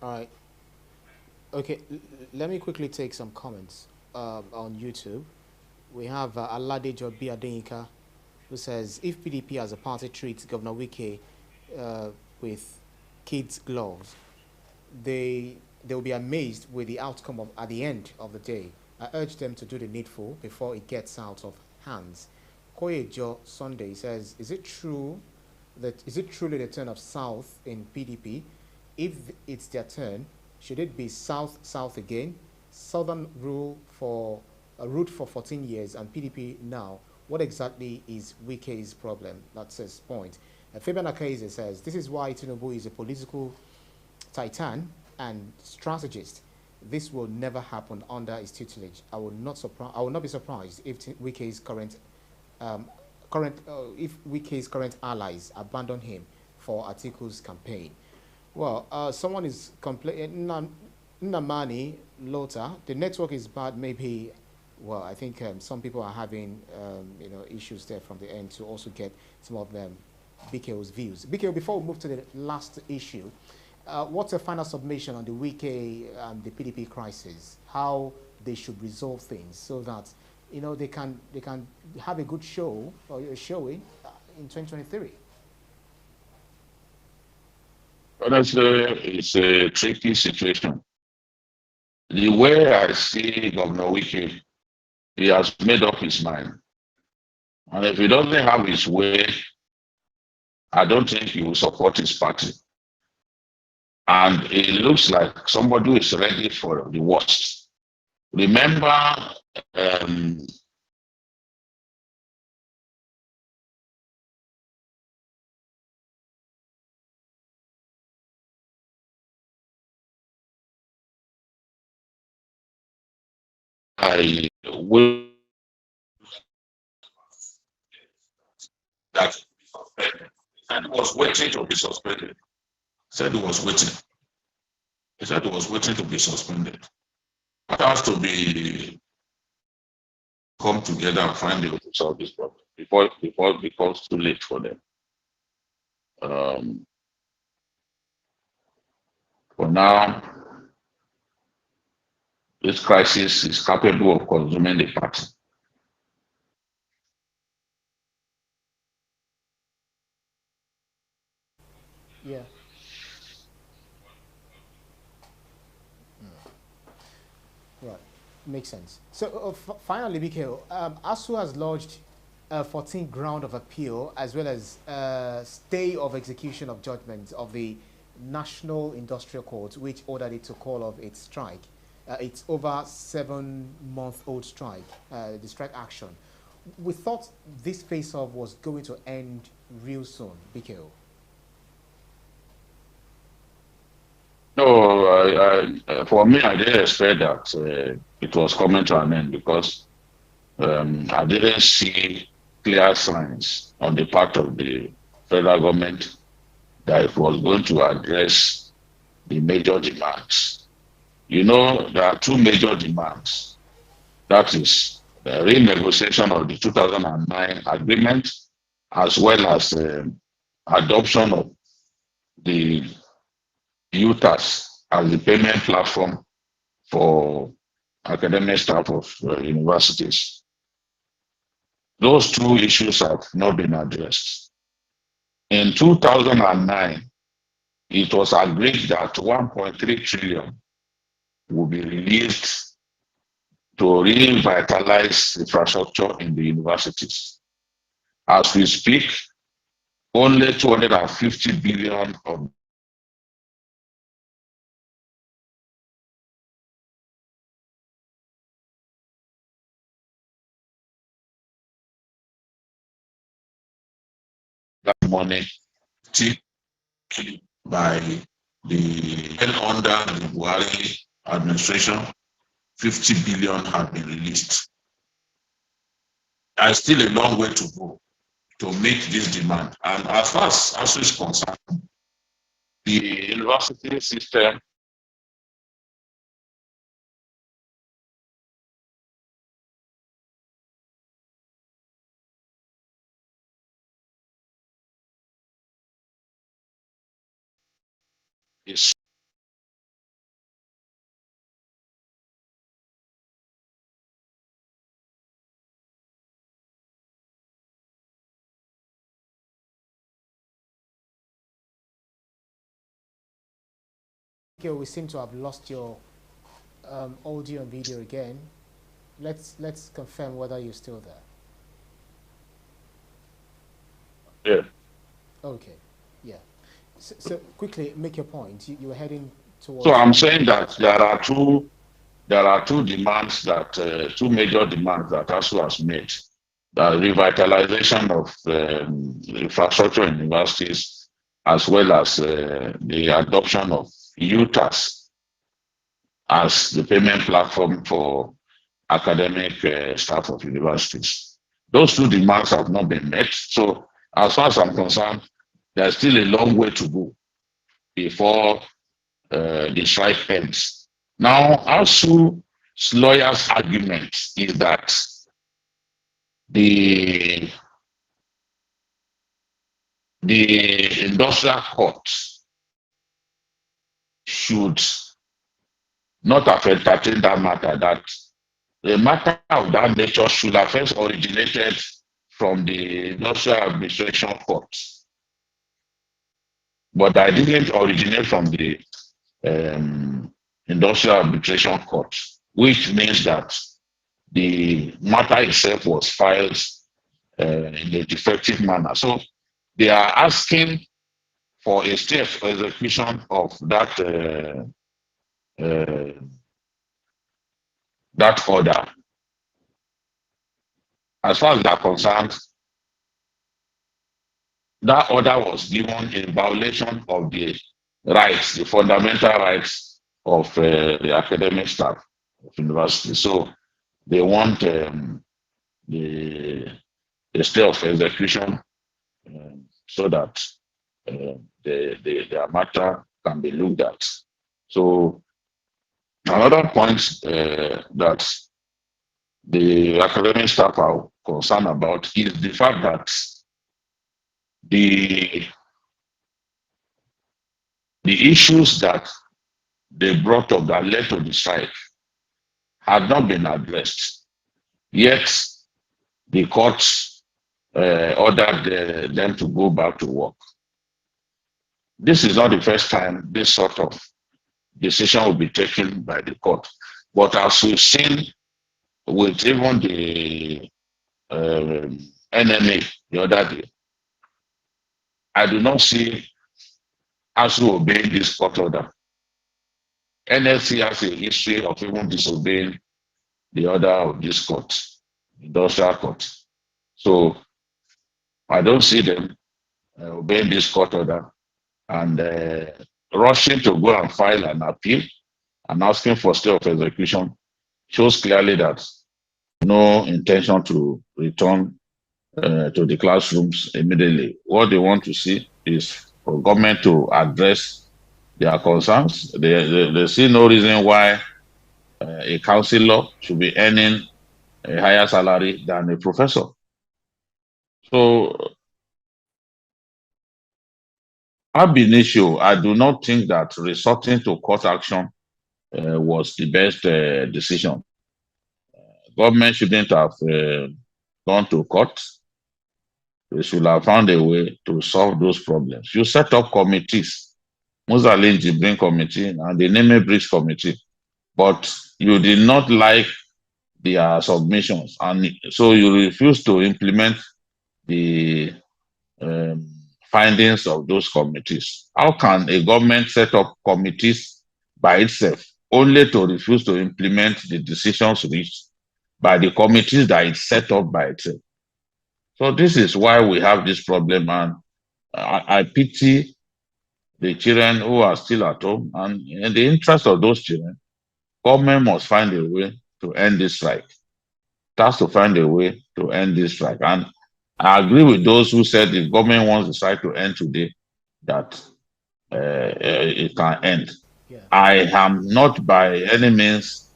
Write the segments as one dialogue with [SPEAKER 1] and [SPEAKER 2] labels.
[SPEAKER 1] All right. Okay. Let me quickly take some comments on YouTube. We have Aladejo Biadinka, who says if PDP as a party treats Governor Wike uh, with kids' gloves, they will be amazed with the outcome of at the end of the day. I urge them to do the needful before it gets out of hands. Koyejo Sunday says, is it truly the turn of South in PDP? If it's their turn, should it be South South again? Southern rule for a route for 14 years and PDP now. What exactly is Wike's problem? That's his point. Fabian Akaise says this is why Tinubu is a political titan and strategist. This will never happen under his tutelage. I will not be surprised if Wike's um, if Wike's current allies abandon him for Atiku's campaign. Well, someone is complaining. Nnamani Lota, the network is bad. Maybe, well, I think some people are having issues there from the end to also get some of them BKO's views. BKO, before we move to the last issue, what's a final submission on the Wike and the PDP crisis? How they should resolve things so that they can have a good show or a showing in 2023.
[SPEAKER 2] Honestly, it's a tricky situation. The way I see Governor Wiki, he has made up his mind. And if he doesn't have his way, I don't think he will support his party. And it looks like somebody who is ready for the worst. Remember, um, I will that and was waiting to be suspended. Said he was waiting. He said he was waiting to be suspended. It has to be come together and find a way to solve this problem before it becomes too late for them. Um, for now, this crisis is capable of consuming the party.
[SPEAKER 1] Yeah. Right. Makes sense. So finally, BKO, ASUU has lodged a 14 ground of appeal as well as stay of execution of judgment of the National Industrial Court, which ordered it to call off its strike. It's over 7-month-old strike, the strike action. We thought this face-off was going to end real soon, BKO.
[SPEAKER 2] No, for me, I didn't expect that it was coming to an end because I didn't see clear signs on the part of the federal government that it was going to address the major demands. You know, there are two major demands. That is the renegotiation of the 2009 agreement, as well as adoption of the UTAS as the payment platform for academic staff of universities. Those two issues have not been addressed. In 2009, it was agreed that 1.3 trillion will be released to revitalize infrastructure in the universities. As we speak, only 250 billion of that money by the under the Buhari administration, 50 billion have been released. There's still a long way to go to meet this demand. And as far as ASU is concerned, the university system is
[SPEAKER 1] we seem to have lost your audio and video again. Let's confirm whether you're still there.
[SPEAKER 2] Yeah.
[SPEAKER 1] Okay, yeah. So quickly make your point. You were heading towards.
[SPEAKER 2] So I'm saying that there are two demands that two major demands that ASUU has made: the revitalization of infrastructure in universities, as well as the adoption of UTAS as the payment platform for academic staff of universities. Those two demands have not been met. So as far as I'm concerned, there's still a long way to go before the strike ends. Now, ASUU's lawyer's argument is that the the industrial court should not have entertained that matter, that the matter of that nature should have first originated from the industrial administration court. But I didn't originate from the industrial arbitration court, which means that the matter itself was filed in a defective manner. So they are asking for a stay of execution of that order. As far as they are concerned, that order was given in violation of the rights, the fundamental rights of the academic staff of university. So they want the stay of execution so that their matter can be looked at. So another point that the academic staff are concerned about is the fact that the issues that they brought up that led to the strike had not been addressed. Yet the courts ordered them to go back to work. This is not the first time this sort of decision will be taken by the court. But as we've seen with even the NMA the other day, I do not see ASUU obeying this court order. NLC has a history of even disobeying the order of this court, industrial court. So I don't see them obeying this court order and rushing to go and file an appeal and asking for stay of execution shows clearly that no intention to return to the classrooms immediately. What they want to see is for government to address their concerns. They see no reason why a counselor should be earning a higher salary than a professor. So, ab initio, I do not think that resorting to court action was the best decision. Government shouldn't have gone to court. They should have found a way to solve those problems. You set up committees, Musalin Jibrin Committee and the Neme Bridge Committee, but you did not like their submissions, and so you refuse to implement the findings of those committees. How can a government set up committees by itself only to refuse to implement the decisions reached by the committees that it set up by itself? So this is why we have this problem, and I pity the children who are still at home, and in the interest of those children, government must find a way to end this strike. It has to find a way to end this strike. And I agree with those who said if government wants the strike to end today, that it can end.
[SPEAKER 1] Yeah.
[SPEAKER 2] I am not by any means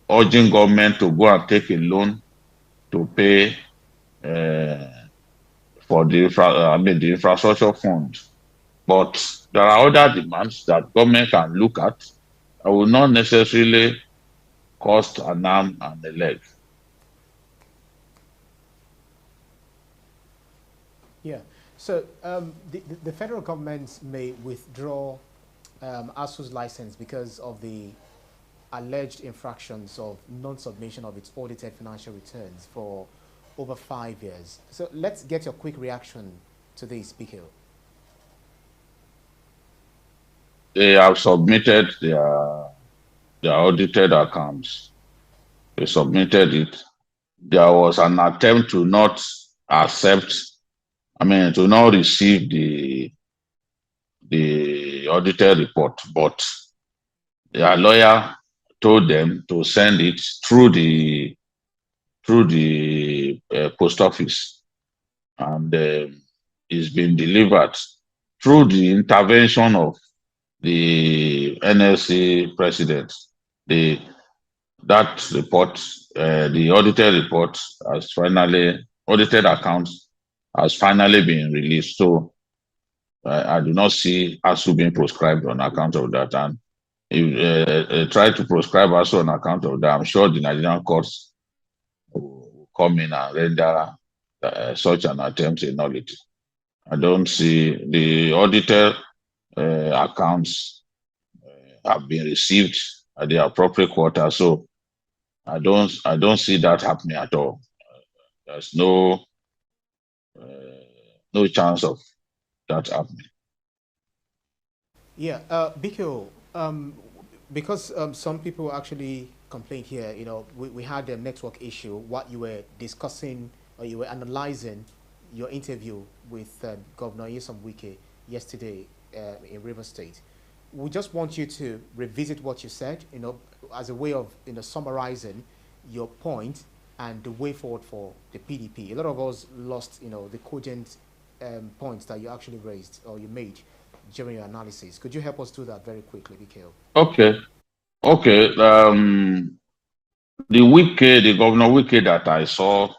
[SPEAKER 2] urging government to go and take a loan to pay for the infrastructure fund. But there are other demands that government can look at. I will not necessarily cost an arm and a leg.
[SPEAKER 1] Yeah. So the federal government may withdraw ASUU's license because of the alleged infractions of non-submission of its audited financial returns for over 5 years. So let's get your quick reaction to this, BKO.
[SPEAKER 2] They have submitted their audited accounts. They submitted it. There was an attempt to not accept, to not receive the audited report, but their lawyer told them to send it through the post office, and it's been delivered through the intervention of the NLC president. That report, the audited report, audited accounts has finally been released. So I do not see ASUU being proscribed on account of that. And if try to proscribe ASUU on account of that, I'm sure the Nigerian courts will come in and render such an attempt a nullity. I don't see the audited accounts have been received at the appropriate quarter, so I don't see that happening at all. There's no chance of that happening.
[SPEAKER 1] Yeah, BKO, because some people actually complained here, we had a network issue. What you were discussing, or you were analyzing your interview with Governor Nyesom Wike yesterday in River State. We just want you to revisit what you said, as a way of summarizing your point and the way forward for the PDP. A lot of us lost, the cogent points that you actually raised or you made during your analysis. Could you help us do that very quickly, BKO?
[SPEAKER 2] Okay. The Governor Wike that I saw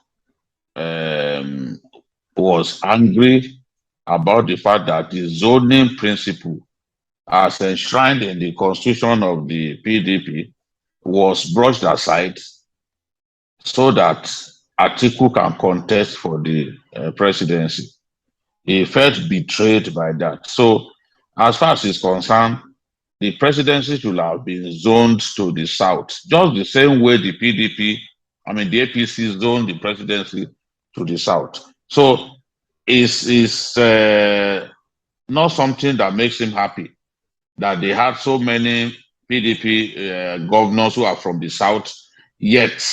[SPEAKER 2] was angry about the fact that the zoning principle, as enshrined in the constitution of the PDP, was brushed aside so that Atiku can contest for the presidency. He felt betrayed by that. So, as far as he's concerned, the presidency should have been zoned to the south, just the same way the PDP, the APC zoned the presidency to the south. So, it's not something that makes him happy that they had so many PDP governors who are from the south, yet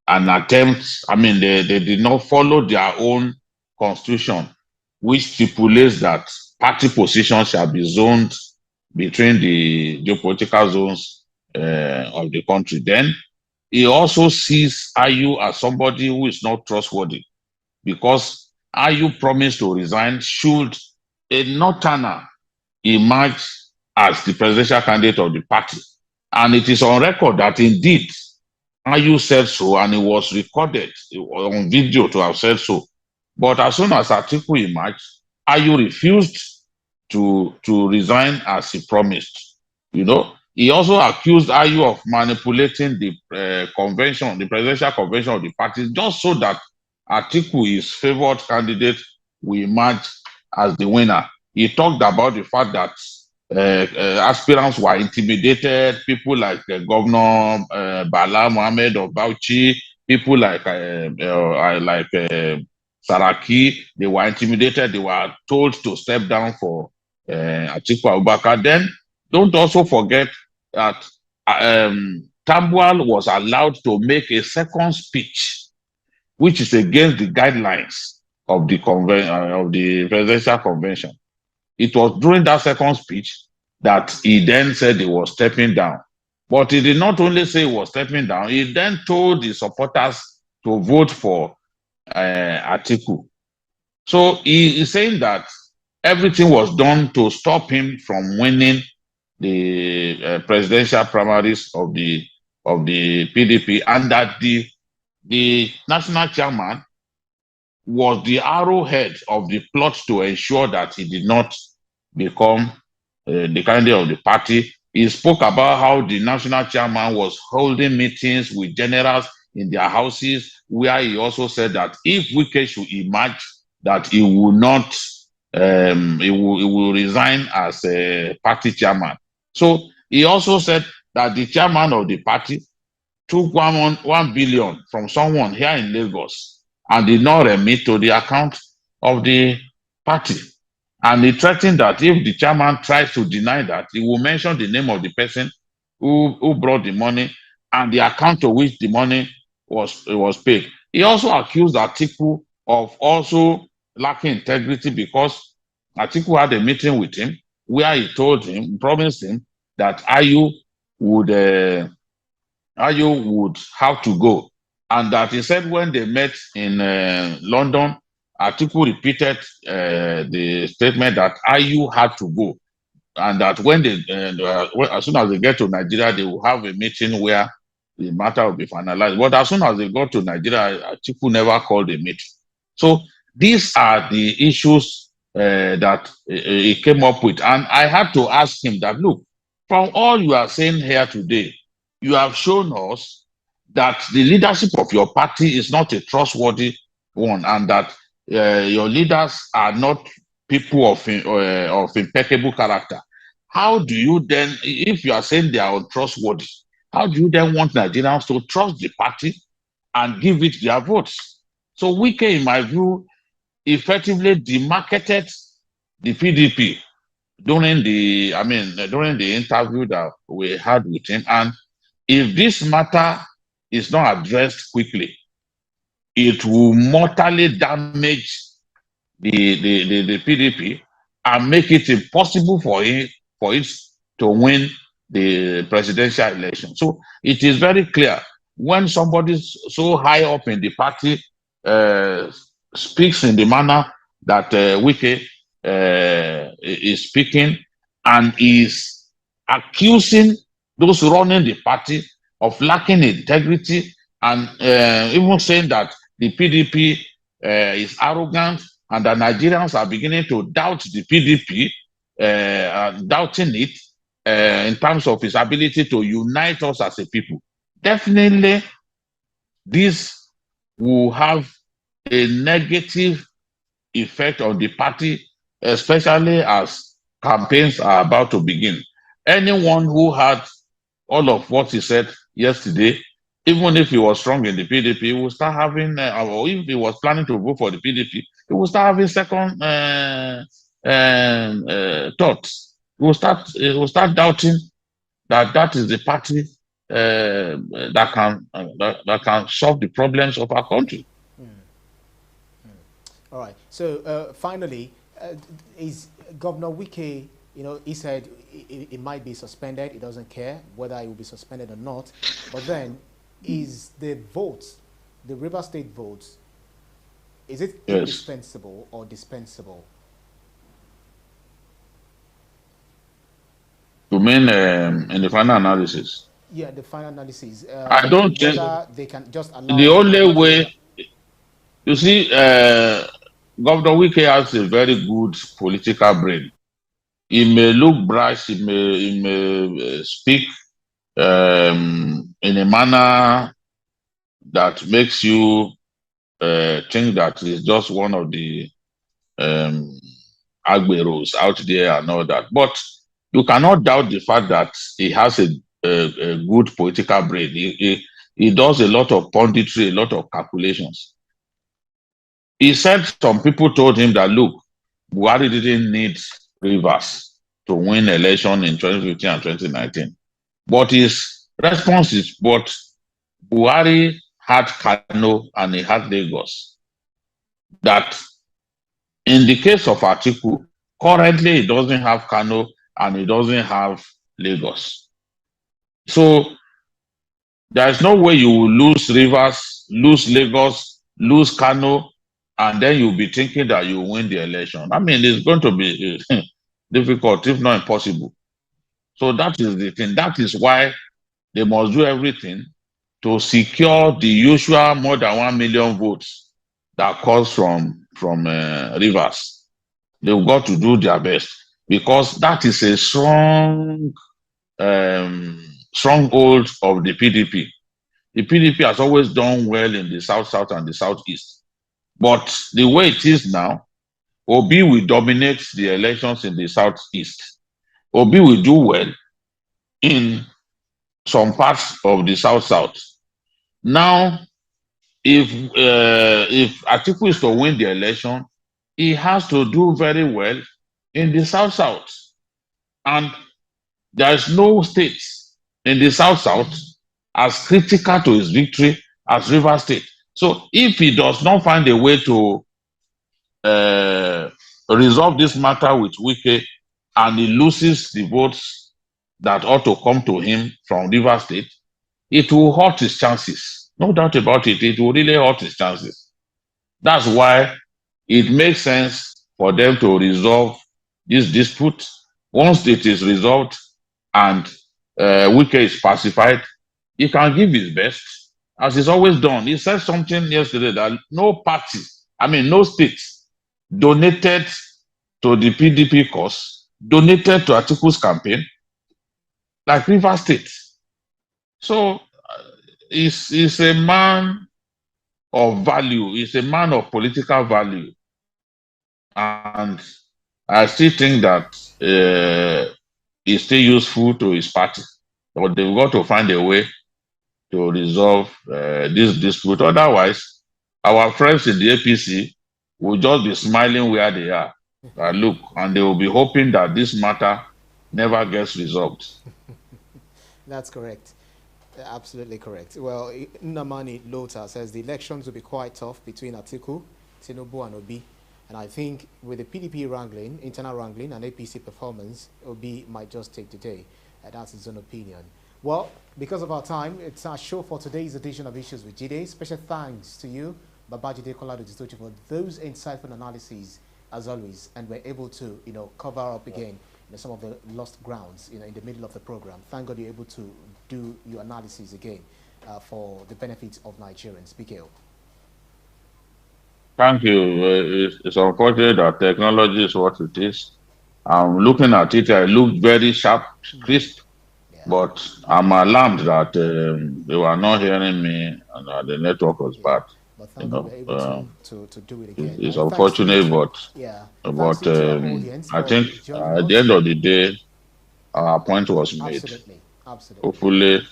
[SPEAKER 2] an attempt, they did not follow their own constitution, which stipulates that party positions shall be zoned between the geopolitical zones of the country. Then he also sees Ayu as somebody who is not trustworthy, because Ayu promised to resign should a northerner emerge as the presidential candidate of the party. And it is on record that indeed Ayu said so, and it was recorded on video to have said so. But as soon as Atiku emerged, Ayu refused to resign as he promised. He also accused Ayu of manipulating the convention, the presidential convention of the party, just so that Atiku, his favored candidate, will emerge as the winner. He talked about the fact that aspirants were intimidated. People like Governor Bala Mohammed of Bauchi, people like Saraki, they were intimidated. They were told to step down for Atiku Abubakar. Then don't also forget that Tambuwal was allowed to make a second speech, which is against the guidelines of the presidential convention. It was during that second speech that he then said he was stepping down. But he did not only say he was stepping down, he then told the supporters to vote for Atiku. So he is saying that everything was done to stop him from winning the presidential primaries of the PDP, and that the national chairman was the arrowhead of the plot to ensure that he did not become the candidate of the party. He spoke about how the national chairman was holding meetings with generals in their houses, where he also said that if Wike should emerge, that he will not he will resign as a party chairman. So he also said that the chairman of the party took 1 billion from someone here in Lagos and did not remit to the account of the party. And he threatened that if the chairman tries to deny that, he will mention the name of the person who brought the money and the account to which the money was paid. He also accused Atiku of also lacking integrity because Atiku had a meeting with him where he told him, promised him that would Ayu would have to go, and that he said when they met in London, Atiku repeated the statement that Ayu had to go, and that when as soon as they get to Nigeria, they will have a meeting where the matter will be finalized. But as soon as they got to Nigeria, Atiku never called a meeting. So these are the issues that he came up with, and I had to ask him that, look, from all you are saying here today, you have shown us that the leadership of your party is not a trustworthy one, and that your leaders are not people of impeccable character. How do you then, if you are saying they are untrustworthy, how do you then want Nigerians to trust the party and give it their votes? So Wike, in my view, effectively demarketed the PDP during the interview that we had with him. And if this matter is not addressed quickly, it will mortally damage the PDP and make it impossible for it to win the presidential election. So it is very clear when somebody so high up in the party speaks in the manner that Wike is speaking and is accusing those running the party of lacking integrity and even saying that the PDP is arrogant and that Nigerians are beginning to doubt the PDP, doubting it in terms of its ability to unite us as a people. Definitely, this will have a negative effect on the party, especially as campaigns are about to begin. Anyone who had all of what he said yesterday, even if he was strong in the PDP, he will start having, or if he was planning to vote for the PDP, he will start having second thoughts. He will start doubting that is the party that can solve the problems of our country.
[SPEAKER 1] All right. So finally, is Governor Wike, he said it might be suspended. He doesn't care whether it will be suspended or not. But then, is the votes, the River State votes, is it indispensable or dispensable?
[SPEAKER 2] You mean in the final analysis?
[SPEAKER 1] Yeah, the final analysis.
[SPEAKER 2] I don't think
[SPEAKER 1] they can just allow
[SPEAKER 2] the only way. You see, Governor Wike has a very good political brain. He may look brash, he may speak in a manner that makes you think that he's just one of the agberos out there and all that. But you cannot doubt the fact that he has a good political brain. He does a lot of punditry, a lot of calculations. He said some people told him that, look, Buhari didn't need Rivers to win election in 2015 and 2019. But his response is, but Buhari had Kano and he had Lagos. That in the case of Atiku, currently he doesn't have Kano and he doesn't have Lagos. So there's no way you will lose Rivers, lose Lagos, lose Kano, and then you'll be thinking that you win the election. I mean, it's going to be difficult, if not impossible. So that is the thing. That is why they must do everything to secure the usual more than 1 million votes that comes from Rivers. They've got to do their best because that is a strong stronghold of the PDP. The PDP has always done well in the South and the Southeast. But the way it is now, Obi will dominate the elections in the southeast. Obi will do well in some parts of the south-south. Now, if Atiku is to win the election, he has to do very well in the south-south. And there is no state in the south-south as critical to his victory as River State. So if he does not find a way to resolve this matter with Wike and he loses the votes that ought to come to him from River State, it will hurt his chances. No doubt about it, it will really hurt his chances. That's why it makes sense for them to resolve this dispute. Once it is resolved and Wike is pacified, he can give his best, as he's always done. He said something yesterday that no party, no state donated to the PDP cause, donated to Atiku's campaign, like River State. So he's a man of value. He's a man of political value. And I still think that he's still useful to his party. But they've got to find a way to resolve this dispute. Otherwise, our friends in the APC will just be smiling where they are. Look, and they will be hoping that this matter never gets resolved.
[SPEAKER 1] That's correct. Absolutely correct. Well, Nnamani Lota says the elections will be quite tough between Atiku, Tinubu, and Obi. And I think with the PDP wrangling, internal wrangling, and APC performance, Obi might just take the day. That's his own opinion. Well, because of our time, it's our show for today's edition of Issues with Jide. Special thanks to you, Babajide Kolade-Otitoju, for those insightful analyses, as always. And we're able to, cover up again some of the lost grounds, in the middle of the program. Thank God you're able to do your analysis again for the benefit of Nigerians. BKO.
[SPEAKER 2] Thank you. It's unfortunate that technology is what it is. I'm looking at it, I looked very sharp, crisp, but I'm alarmed that they were not hearing me and the network was bad.
[SPEAKER 1] But thank God we're able to do it again.
[SPEAKER 2] It's unfortunate, but I think at the end of the day, our point was made.
[SPEAKER 1] Absolutely.
[SPEAKER 2] Hopefully,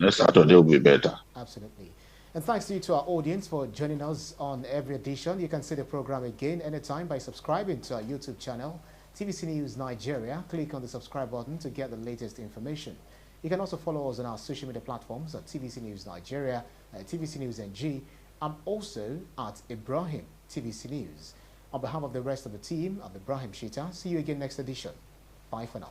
[SPEAKER 2] next Saturday will be better.
[SPEAKER 1] Absolutely. And thanks to you, to our audience, for joining us on every edition. You can see the program again anytime by subscribing to our YouTube channel, TVC News Nigeria. Click on the subscribe button to get the latest information. You can also follow us on our social media platforms at TVC News Nigeria, TVC News NG, and also at Ibrahim TVC News. On behalf of the rest of the team of Ibrahim Shita, see you again next edition. Bye for now.